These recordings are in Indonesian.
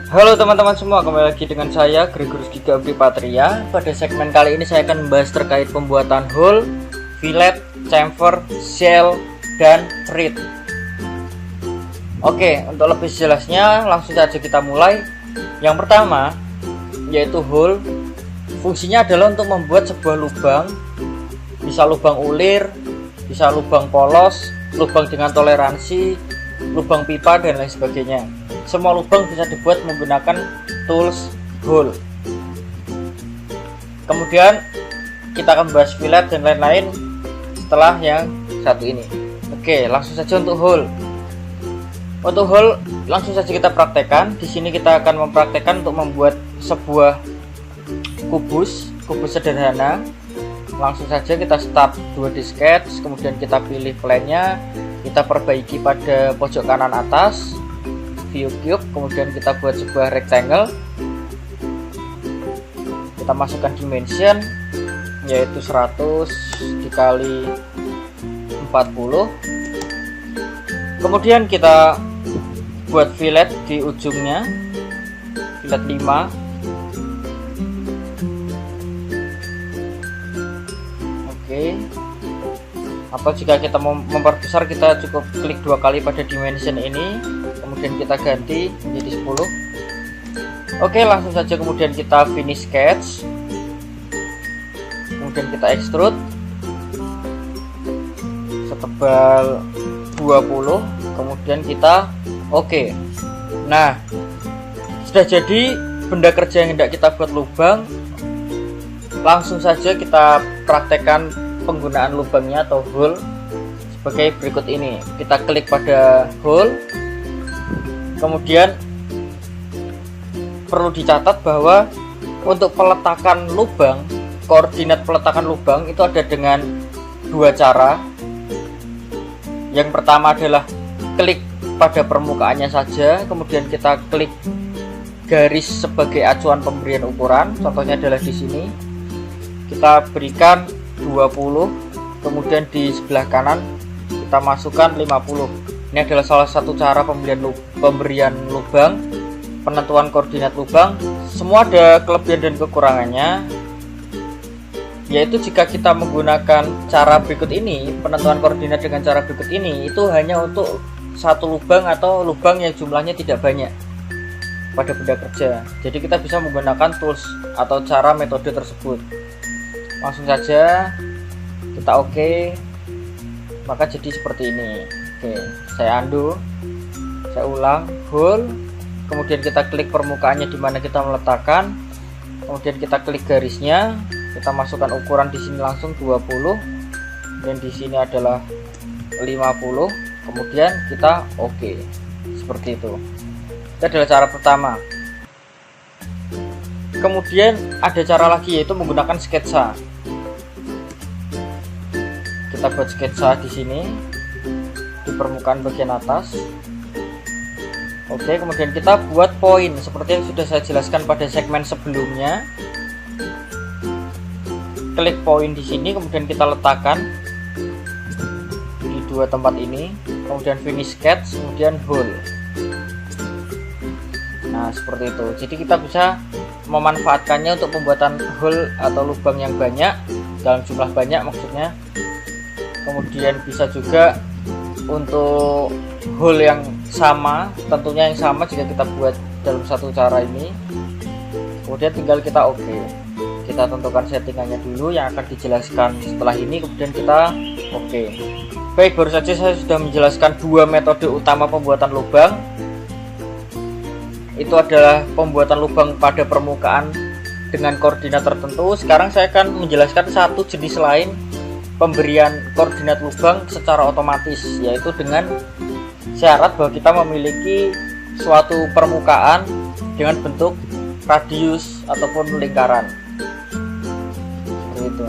Halo teman-teman semua, kembali lagi dengan saya Gregorius Giga Abdi Patria. Pada segmen kali ini saya akan membahas terkait pembuatan hole, fillet, chamfer, shell, dan thread. Oke, untuk lebih jelasnya langsung saja kita mulai. Yang pertama yaitu hole. Fungsinya adalah untuk membuat sebuah lubang, bisa lubang ulir, bisa lubang polos, lubang dengan toleransi, lubang pipa, dan lain sebagainya. Semua lubang bisa dibuat menggunakan tools hole. Kemudian kita akan bahas fillet dan lain-lain setelah yang satu ini. Oke, langsung saja untuk hole. Untuk hole langsung saja kita praktekkan. Di sini kita akan mempraktekkan untuk membuat sebuah kubus sederhana. Langsung saja kita start 2D sketch, kemudian kita pilih plane-nya, kita perbaiki pada pojok kanan atas, view cube, kemudian kita buat sebuah rectangle. Kita masukkan dimension yaitu 100 dikali 40. Kemudian kita buat fillet di ujungnya, fillet 5. Oke. Atau jika kita mau memperbesar, kita cukup klik 2 kali pada dimension ini, kemudian kita ganti menjadi 10. Oke, langsung saja kemudian kita finish sketch, kemudian kita extrude setebal 20, kemudian kita oke. Nah, sudah jadi benda kerja yang hendak kita buat lubang. Langsung saja kita praktekkan penggunaan lubangnya atau hole sebagai berikut ini. Kita klik pada hole, kemudian perlu dicatat bahwa untuk peletakan lubang, koordinat peletakan lubang itu ada dengan 2 cara. Yang pertama adalah klik pada permukaannya saja, kemudian kita klik garis sebagai acuan pemberian ukuran. Contohnya adalah di sini. Kita berikan 20, kemudian di sebelah kanan kita masukkan 50. Ini adalah salah satu cara pemberian lubang, penentuan koordinat lubang. Semua ada kelebihan dan kekurangannya, yaitu jika kita menggunakan cara berikut ini, penentuan koordinat dengan cara berikut ini, itu hanya untuk satu lubang atau lubang yang jumlahnya tidak banyak pada benda kerja. Jadi kita bisa menggunakan tools atau cara metode tersebut. Langsung saja kita oke, maka jadi seperti ini. Oke, saya undo, saya ulang hole, kemudian kita klik permukaannya di mana kita meletakkan, kemudian kita klik garisnya, kita masukkan ukuran di sini langsung 20, dan di sini adalah 50, kemudian kita oke. Seperti itu. Itu adalah cara pertama. Kemudian ada cara lagi, yaitu menggunakan sketsa. Kita buat sketsa di sini di permukaan bagian atas. Oke, kemudian kita buat poin seperti yang sudah saya jelaskan pada segmen sebelumnya. Klik poin di sini, kemudian kita letakkan di 2 tempat ini, kemudian finish sketch, kemudian hole. Nah, seperti itu. Jadi kita bisa memanfaatkannya untuk pembuatan hole atau lubang yang banyak, dalam jumlah banyak maksudnya. Kemudian bisa juga untuk hole yang sama, tentunya yang sama jika kita buat dalam satu cara ini. Kemudian tinggal kita oke. Kita tentukan settingannya dulu yang akan dijelaskan setelah ini, kemudian kita oke. Baik, baru saja saya sudah menjelaskan 2 metode utama pembuatan lubang. Itu adalah pembuatan lubang pada permukaan dengan koordinat tertentu. Sekarang saya akan menjelaskan satu jenis lain, pemberian koordinat lubang secara otomatis, yaitu dengan syarat bahwa kita memiliki suatu permukaan dengan bentuk radius ataupun lingkaran. Seperti itu.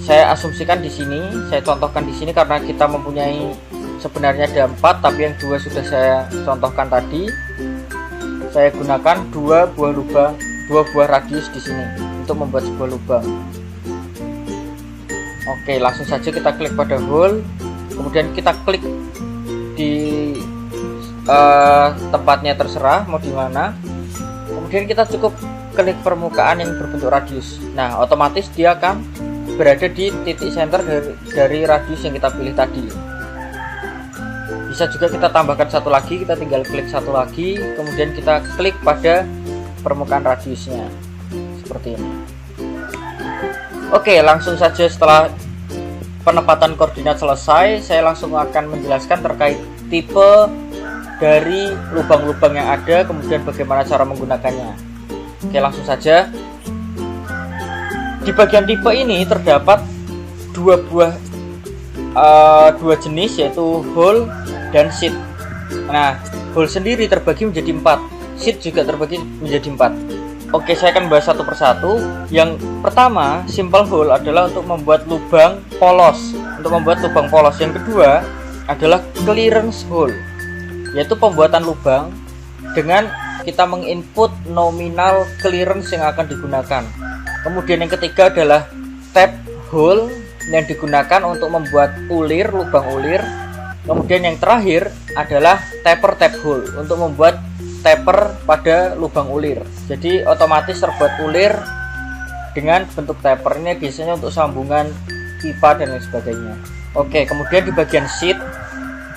Saya asumsikan di sini, saya contohkan di sini karena kita mempunyai sebenarnya ada 4, tapi yang 2 sudah saya contohkan tadi. Saya gunakan 2 buah lubang, 2 buah radius di sini untuk membuat sebuah lubang. Oke, langsung saja kita klik pada hole, kemudian kita klik di tempatnya terserah mau di mana. Kemudian kita cukup klik permukaan yang berbentuk radius. Nah, otomatis dia akan berada di titik center dari radius yang kita pilih tadi. Bisa juga kita tambahkan satu lagi, kita tinggal klik satu lagi, kemudian kita klik pada permukaan radiusnya seperti ini. Oke, langsung saja setelah penempatan koordinat selesai, saya langsung akan menjelaskan terkait tipe dari lubang-lubang yang ada, kemudian bagaimana cara menggunakannya. Oke, langsung saja. Di bagian tipe ini terdapat dua jenis, yaitu hole dan sheet. Nah, hole sendiri terbagi menjadi 4, sheet juga terbagi menjadi 4. Oke, saya akan bahas satu persatu. Yang pertama, simple hole adalah untuk membuat lubang polos. Yang kedua adalah clearance hole, yaitu pembuatan lubang dengan kita menginput nominal clearance yang akan digunakan. Kemudian yang ketiga adalah tap hole yang digunakan untuk membuat lubang ulir. Kemudian yang terakhir adalah taper tap hole untuk membuat taper pada lubang ulir. Jadi otomatis terbuat ulir dengan bentuk taper. Ini biasanya untuk sambungan pipa dan lain sebagainya. Oke, kemudian di bagian sheet.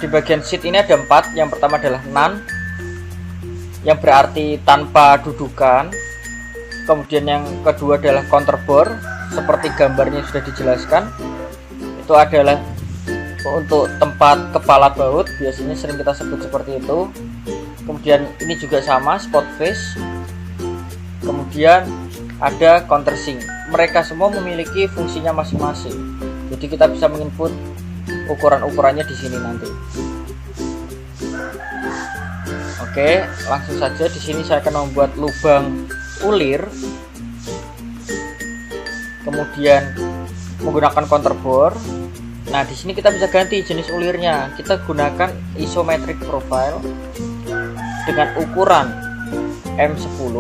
Di bagian sheet ini ada 4. Yang pertama adalah none, yang berarti tanpa dudukan. Kemudian yang kedua adalah counterbore, seperti gambarnya sudah dijelaskan. Itu adalah untuk tempat kepala baut, biasanya sering kita sebut seperti itu. Kemudian ini juga sama, spot face. Kemudian ada countersink. Mereka semua memiliki fungsinya masing-masing. Jadi kita bisa menginput ukuran-ukurannya di sini nanti. Oke, langsung saja. Di sini saya akan membuat lubang ulir. Kemudian menggunakan counterbore. Nah, di sini kita bisa ganti jenis ulirnya. Kita gunakan isometric profile dengan ukuran M10.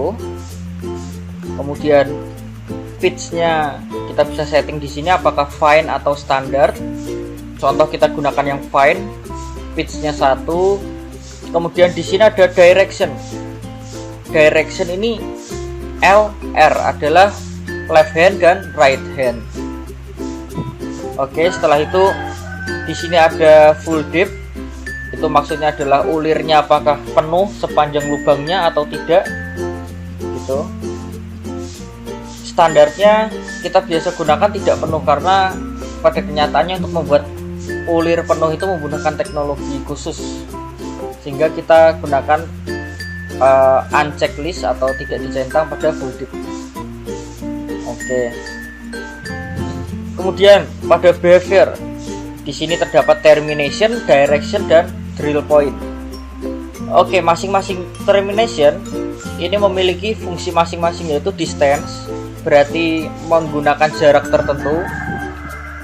Kemudian pitch-nya kita bisa setting di sini apakah fine atau standar. Contoh kita gunakan yang fine, pitch-nya 1. Kemudian di sini ada direction. Direction ini LR adalah left hand dan right hand. Oke, setelah itu di sini ada full depth. Itu maksudnya adalah ulirnya apakah penuh sepanjang lubangnya atau tidak. Gitu. Standarnya kita biasa gunakan tidak penuh karena pada kenyataannya untuk membuat ulir penuh itu menggunakan teknologi khusus. Sehingga kita gunakan unchecklist atau tidak dicentang pada full depth. Oke. Kemudian pada behavior di sini terdapat termination, direction, dan drill point. Oke, masing-masing termination ini memiliki fungsi masing-masing, yaitu distance, berarti menggunakan jarak tertentu.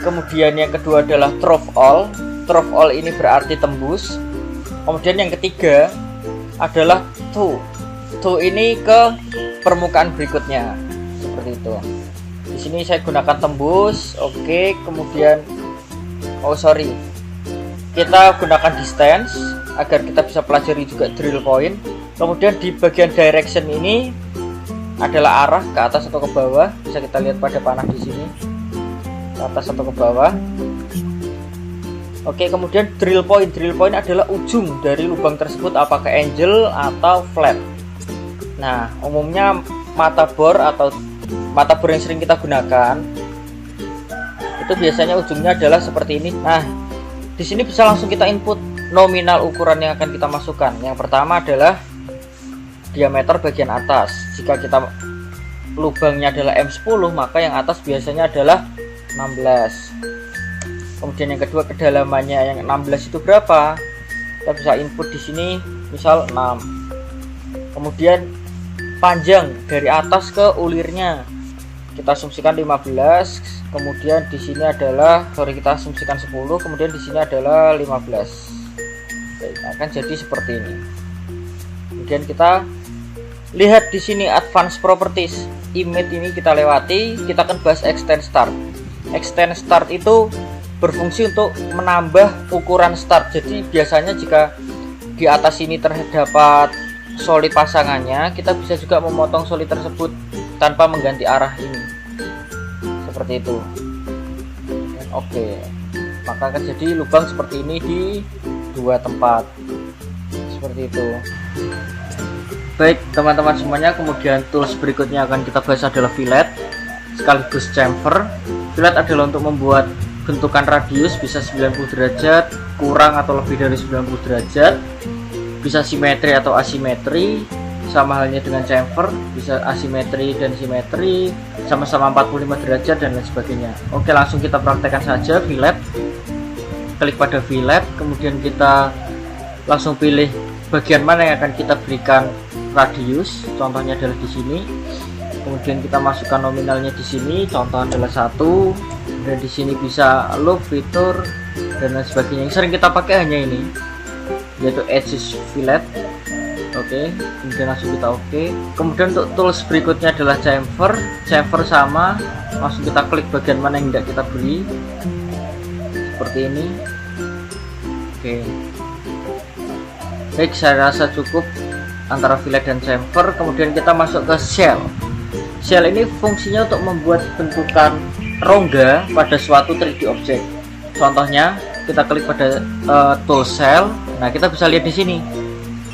Kemudian yang kedua adalah trough all. Trough all ini berarti tembus. Kemudian yang ketiga adalah toe. Toe ini ke permukaan berikutnya, seperti itu. Di sini saya gunakan tembus. Oke, kemudian kita gunakan distance agar kita bisa pelajari juga drill point. Kemudian di bagian direction ini adalah arah ke atas atau ke bawah. Bisa kita lihat pada panah di sini, ke atas atau ke bawah. Oke, kemudian drill point. Drill point adalah ujung dari lubang tersebut, apakah angle atau flat. Nah, umumnya mata bor yang sering kita gunakan itu biasanya ujungnya adalah seperti ini. Nah, di sini bisa langsung kita input nominal ukuran yang akan kita masukkan. Yang pertama adalah diameter bagian atas. Jika kita lubangnya adalah M10, maka yang atas biasanya adalah 16. Kemudian yang kedua, kedalamannya yang 16 itu berapa? Kita bisa input di sini misal 6. Kemudian panjang dari atas ke ulirnya kita asumsikan 15. Kemudian di sini adalah kita asumsikan 10. Kemudian di sini adalah 15. Baik, akan jadi seperti ini. Kemudian kita lihat di sini advanced properties. Image ini kita lewati. Kita akan bahas extend start. Extend start itu berfungsi untuk menambah ukuran start. Jadi biasanya jika di atas ini terdapat soli pasangannya, kita bisa juga memotong soli tersebut tanpa mengganti arah ini, seperti itu. Dan oke, maka akan jadi lubang seperti ini di dua tempat, seperti itu. Baik teman-teman semuanya, kemudian tools berikutnya akan kita bahas adalah fillet sekaligus chamfer. Fillet adalah untuk membuat bentukan radius, bisa 90 derajat, kurang atau lebih dari 90 derajat, bisa simetri atau asimetri. Sama halnya dengan chamfer, bisa asimetri dan simetri, sama-sama 45 derajat dan lain sebagainya. Oke, langsung kita praktekkan saja fillet. Klik pada fillet, kemudian kita langsung pilih bagian mana yang akan kita berikan radius, contohnya adalah di sini. Kemudian kita masukkan nominalnya di sini, contoh adalah 1, dan di sini bisa loop, fitur, dan lain sebagainya. Yang sering kita pakai hanya ini, yaitu edges fillet. Oke, kemudian langsung kita oke. Kemudian untuk tools berikutnya adalah chamfer. Chamfer sama, langsung kita klik bagian mana yang tidak kita beri, seperti ini. Oke, baik, saya rasa cukup antara fillet dan chamfer. Kemudian kita masuk ke shell. Shell ini fungsinya untuk membuat bentukan rongga pada suatu 3D object. Contohnya kita klik pada tool shell. Nah, kita bisa lihat di sini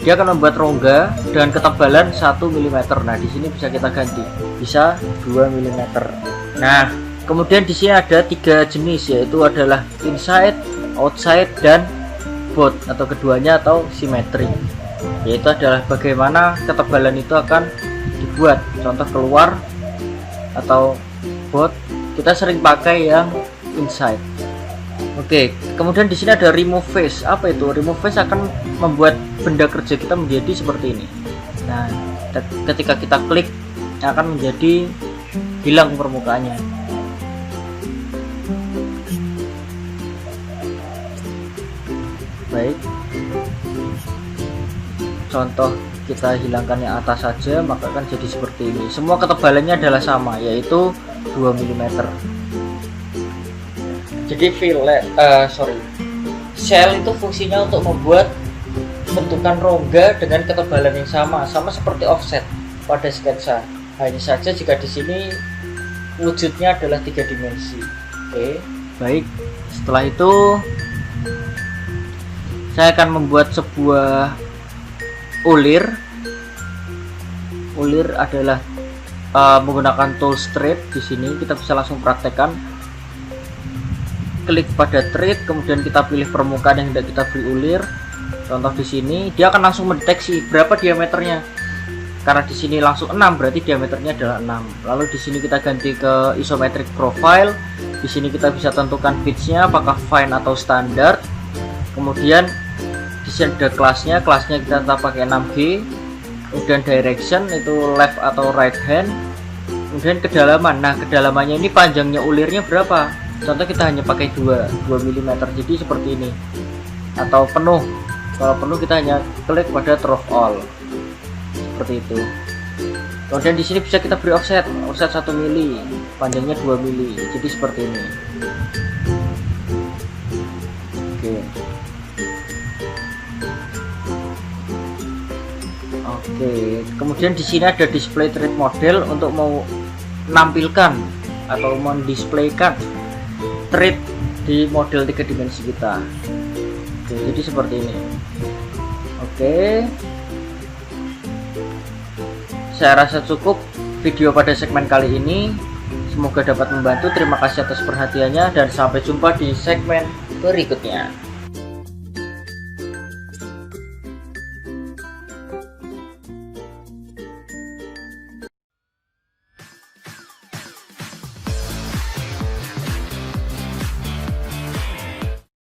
dia akan membuat rongga dengan ketebalan 1 mm. Nah, di sini bisa kita ganti, bisa 2 mm. Nah, kemudian di sini ada 3 jenis, yaitu adalah inside, outside, dan both atau keduanya atau simetri. Yaitu adalah bagaimana ketebalan itu akan dibuat, contoh keluar atau both. Kita sering pakai yang inside. Oke, kemudian di sini ada remove face. Apa itu? Remove face akan membuat benda kerja kita menjadi seperti ini. Nah, ketika kita klik akan menjadi hilang permukaannya. Baik, contoh kita hilangkan yang atas saja, maka akan jadi seperti ini. Semua ketebalannya adalah sama, yaitu 2 mm. Jadi shell itu fungsinya untuk membuat bentukan rongga dengan ketebalan yang sama seperti offset pada sketsa. Hanya saja jika di sini wujudnya adalah 3 dimensi. Oke, baik. Setelah itu saya akan membuat sebuah ulir. Ulir adalah menggunakan tool straight. Di sini kita bisa langsung praktekkan. Klik pada thread, kemudian kita pilih permukaan yang hendak kita beri ulir. Contoh di sini, dia akan langsung mendeteksi berapa diameternya. Karena di sini langsung 6, berarti diameternya adalah 6. Lalu di sini kita ganti ke isometric profile. Di sini kita bisa tentukan pitch-nya apakah fine atau standar. Kemudian di sini ada kelasnya kita tetap pakai 6G. Kemudian direction itu left atau right hand. Kemudian kedalaman. Nah, kedalamannya ini panjangnya ulirnya berapa? Contoh kita hanya pakai 2 mm, jadi seperti ini. Atau penuh. Kalau penuh kita hanya klik pada drop all. Seperti itu. Kemudian di sini bisa kita beri offset 1 mili, panjangnya 2 mili. Jadi seperti ini. Oke, kemudian di sini ada display thread model untuk mau menampilkan atau mendisplaykan thread di model 3 dimensi kita. Oke, jadi seperti ini. Oke, saya rasa cukup video pada segmen kali ini. Semoga dapat membantu. Terima kasih atas perhatiannya dan sampai jumpa di segmen berikutnya.